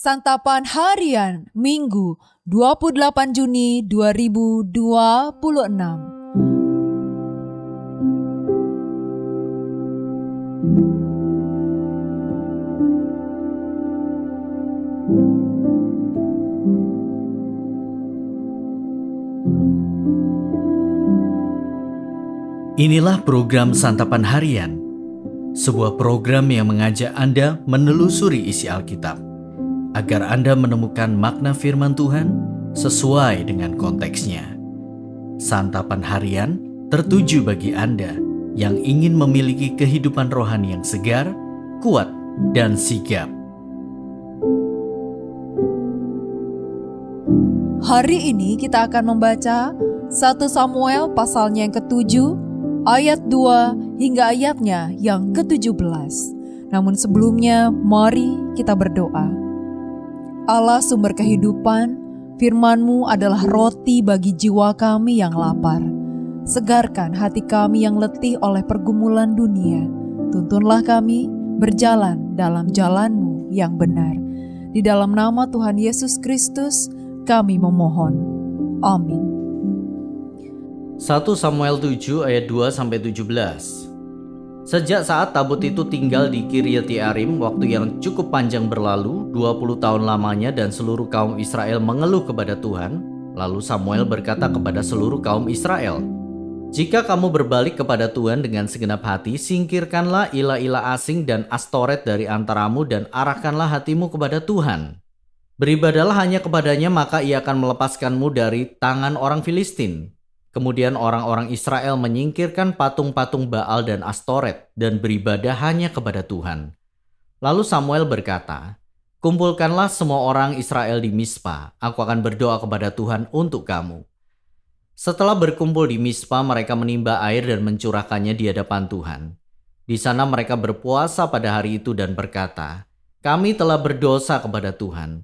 Santapan Harian Minggu 28 Juni 2026. Inilah program Santapan Harian, sebuah program yang mengajak Anda menelusuri isi Alkitab, agar Anda menemukan makna firman Tuhan sesuai dengan konteksnya. Santapan Harian tertuju bagi Anda yang ingin memiliki kehidupan rohani yang segar, kuat, dan sigap. Hari ini kita akan membaca 1 Samuel pasalnya yang ke-7, ayat 2 hingga ayatnya yang ke-17. Namun sebelumnya, mari kita berdoa. Allah sumber kehidupan, firman-Mu adalah roti bagi jiwa kami yang lapar. Segarkan hati kami yang letih oleh pergumulan dunia. Tuntunlah kami berjalan dalam jalan-Mu yang benar. Di dalam nama Tuhan Yesus Kristus, kami memohon. Amin. 1 Samuel 7 ayat 2-17. Sejak saat tabut itu tinggal di Kiryat Yearim, waktu yang cukup panjang berlalu, 20 tahun lamanya, dan seluruh kaum Israel mengeluh kepada Tuhan. Lalu Samuel berkata kepada seluruh kaum Israel, "Jika kamu berbalik kepada Tuhan dengan segenap hati, singkirkanlah ilah-ilah asing dan Astoret dari antaramu dan arahkanlah hatimu kepada Tuhan. Beribadalah hanya kepadanya, maka ia akan melepaskanmu dari tangan orang Filistin." Kemudian orang-orang Israel menyingkirkan patung-patung Baal dan Astoret dan beribadah hanya kepada Tuhan. Lalu Samuel berkata, "Kumpulkanlah semua orang Israel di Mispa, aku akan berdoa kepada Tuhan untuk kamu." Setelah berkumpul di Mispa, mereka menimba air dan mencurahkannya di hadapan Tuhan. Di sana mereka berpuasa pada hari itu dan berkata, "Kami telah berdosa kepada Tuhan."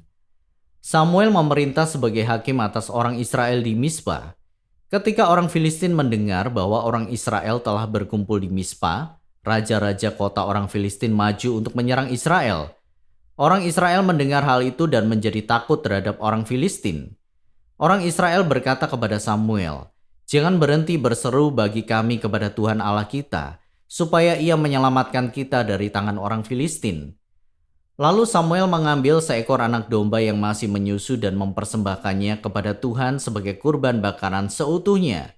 Samuel memerintah sebagai hakim atas orang Israel di Mispa. Ketika orang Filistin mendengar bahwa orang Israel telah berkumpul di Mispa, raja-raja kota orang Filistin maju untuk menyerang Israel. Orang Israel mendengar hal itu dan menjadi takut terhadap orang Filistin. Orang Israel berkata kepada Samuel, "Jangan berhenti berseru bagi kami kepada Tuhan Allah kita, supaya ia menyelamatkan kita dari tangan orang Filistin." Lalu Samuel mengambil seekor anak domba yang masih menyusu dan mempersembahkannya kepada Tuhan sebagai kurban bakaran seutuhnya.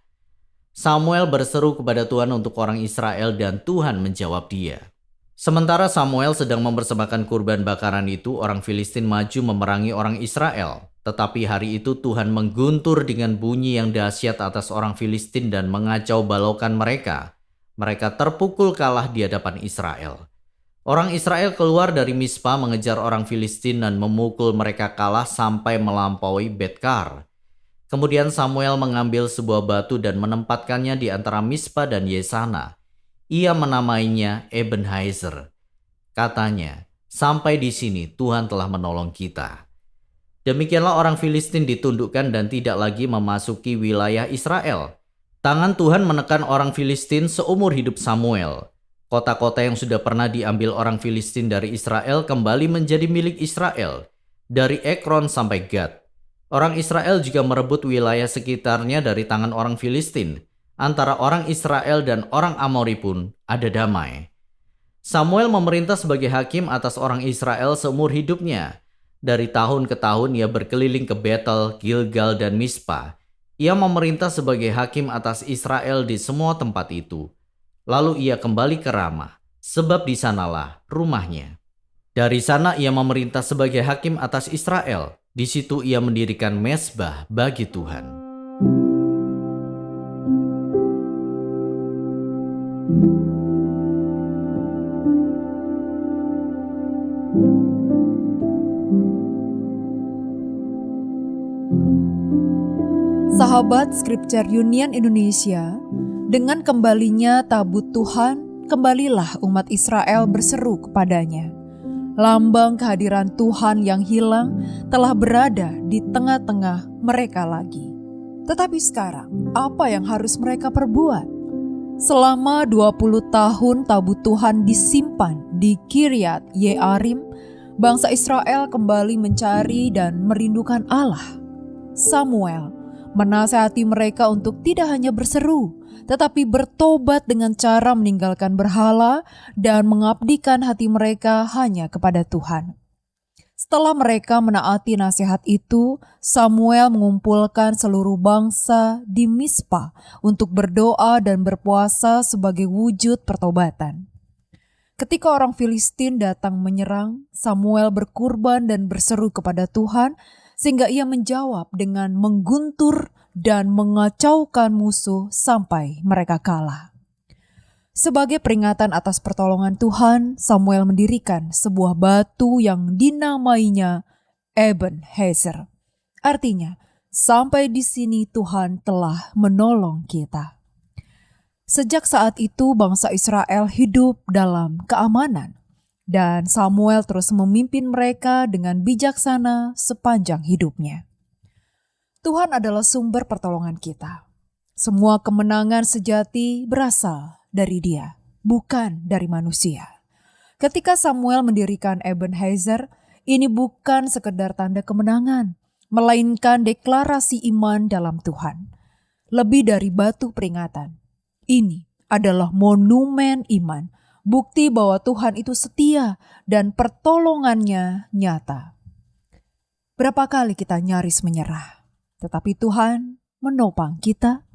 Samuel berseru kepada Tuhan untuk orang Israel dan Tuhan menjawab dia. Sementara Samuel sedang mempersembahkan kurban bakaran itu, orang Filistin maju memerangi orang Israel. Tetapi hari itu Tuhan mengguntur dengan bunyi yang dahsyat atas orang Filistin dan mengacau balaukan mereka. Mereka terpukul kalah di hadapan Israel. Orang Israel keluar dari Mispa mengejar orang Filistin dan memukul mereka kalah sampai melampaui Bet-kar. Kemudian Samuel mengambil sebuah batu dan menempatkannya di antara Mispa dan Yesana. Ia menamainya Ebenezer. Katanya, "Sampai di sini Tuhan telah menolong kita." Demikianlah orang Filistin ditundukkan dan tidak lagi memasuki wilayah Israel. Tangan Tuhan menekan orang Filistin seumur hidup Samuel. Kota-kota yang sudah pernah diambil orang Filistin dari Israel kembali menjadi milik Israel, dari Ekron sampai Gad. Orang Israel juga merebut wilayah sekitarnya dari tangan orang Filistin. Antara orang Israel dan orang Amori pun ada damai. Samuel memerintah sebagai hakim atas orang Israel seumur hidupnya. Dari tahun ke tahun ia berkeliling ke Betel, Gilgal, dan Mispa. Ia memerintah sebagai hakim atas Israel di semua tempat itu. Lalu ia kembali ke Rama, sebab di sanalah rumahnya. Dari sana ia memerintah sebagai hakim atas Israel. Di situ ia mendirikan mezbah bagi Tuhan. Sahabat Scripture Union Indonesia, dengan kembalinya tabut Tuhan, kembalilah umat Israel berseru kepadanya. Lambang kehadiran Tuhan yang hilang telah berada di tengah-tengah mereka lagi. Tetapi sekarang, apa yang harus mereka perbuat? Selama 20 tahun tabut Tuhan disimpan di Kiryat Yearim, Bangsa Israel kembali mencari dan merindukan Allah. Samuel menasihati mereka untuk tidak hanya berseru, tetapi bertobat dengan cara meninggalkan berhala dan mengabdikan hati mereka hanya kepada Tuhan. Setelah mereka menaati nasihat itu, Samuel mengumpulkan seluruh bangsa di Mispa untuk berdoa dan berpuasa sebagai wujud pertobatan. Ketika orang Filistin datang menyerang, Samuel berkurban dan berseru kepada Tuhan, sehingga ia menjawab dengan mengguntur dan mengacaukan musuh sampai mereka kalah. Sebagai peringatan atas pertolongan Tuhan, Samuel mendirikan sebuah batu yang dinamainya Ebenezer. Artinya, sampai di sini Tuhan telah menolong kita. Sejak saat itu bangsa Israel hidup dalam keamanan, dan Samuel terus memimpin mereka dengan bijaksana sepanjang hidupnya. Tuhan adalah sumber pertolongan kita. Semua kemenangan sejati berasal dari Dia, bukan dari manusia. Ketika Samuel mendirikan Ebenezer, ini bukan sekedar tanda kemenangan, melainkan deklarasi iman dalam Tuhan. Lebih dari batu peringatan, ini adalah monumen iman, bukti bahwa Tuhan itu setia dan pertolongannya nyata. Berapa kali kita nyaris menyerah, tetapi Tuhan menopang kita.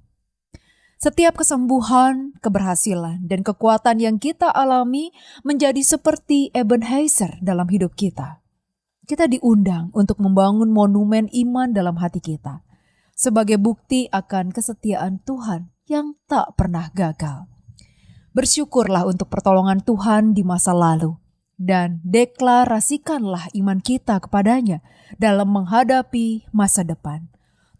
Setiap kesembuhan, keberhasilan, dan kekuatan yang kita alami menjadi seperti Ebenezer dalam hidup kita. Kita diundang untuk membangun monumen iman dalam hati kita, sebagai bukti akan kesetiaan Tuhan yang tak pernah gagal. Bersyukurlah untuk pertolongan Tuhan di masa lalu, dan deklarasikanlah iman kita kepadanya dalam menghadapi masa depan.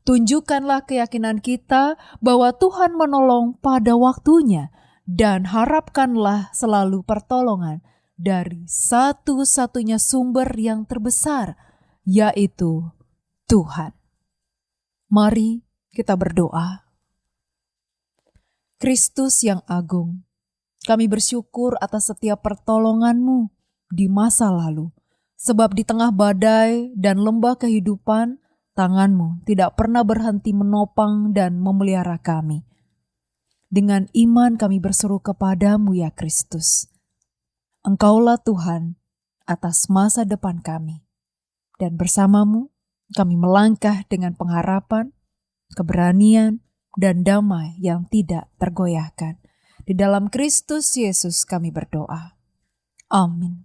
Tunjukkanlah keyakinan kita bahwa Tuhan menolong pada waktunya, dan harapkanlah selalu pertolongan dari satu-satunya sumber yang terbesar, yaitu Tuhan. Mari kita berdoa. Kristus yang agung, kami bersyukur atas setiap pertolongan-Mu di masa lalu, sebab di tengah badai dan lembah kehidupan, Tangan-Mu tidak pernah berhenti menopang dan memelihara kami. Dengan iman kami berseru kepada-Mu ya Kristus. Engkaulah Tuhan atas masa depan kami. Dan bersama-Mu kami melangkah dengan pengharapan, keberanian, dan damai yang tidak tergoyahkan. Di dalam Kristus Yesus kami berdoa. Amin.